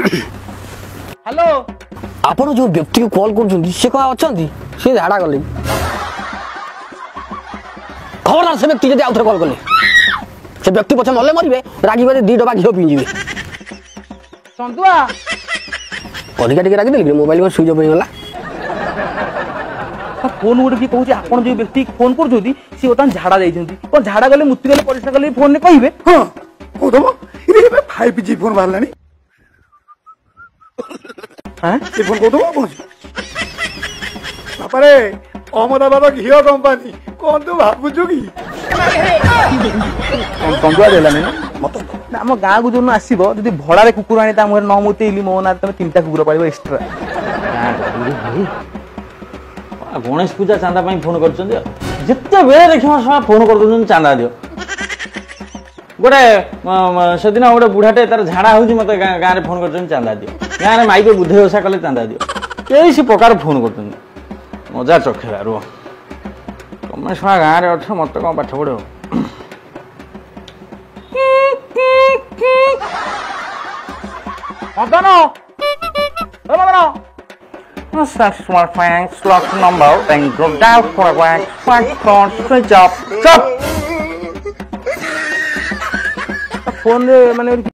Hello आपण जो व्यक्ति को कॉल कर से कहा अच्छा सी झाड़ा गले खबरदार से व्यक्ति आउ थे कॉल कले से व्यक्ति पछे मले मरबे रागी बजे 2 डबा घिओ पी जीवे संतुआ अधिका टिके रागी देली मोबाइल में स्विच ऑफ हो गला फोन गोटे कि कहूँ आपन जो व्यक्ति फोन कर सी बर्तमान झाड़ा जाइछन्ती कोन झाड़ा गले मुति गले परिश्रा गले फोन ने कहिबे हां कोदम इरे 5G फोन बाहरलानी हां ये फोन कोदम कोन बापरे अहमदाबाद घिओ कंपनी कोन तू भाबुछु की संतुआ देला ने मत आम गाँ को जो आसब जब भड़ारे कुकुर आनी मुहर न मुतेली मो ना तुम 3टा कुकुर पाइब एक्सट्रा गणेश पूजा चांदा फोन कर जिते बेले देख फोन कर चांदा दियो गोटे से दिन गोटे बुढ़ाटे तार झाड़ा हो मत गाँव में फोन कर चांदा दियो गाँव में माइक बुधे ओषा कले चांदा दियो कई प्रकार फोन कर मजा चखेला रुह तुम शा गाँव में अच्छ मत कौन पाठ पढ़ो That's my thanks, lock number, and go down for a wax, fight for switch up, stop! Phone माने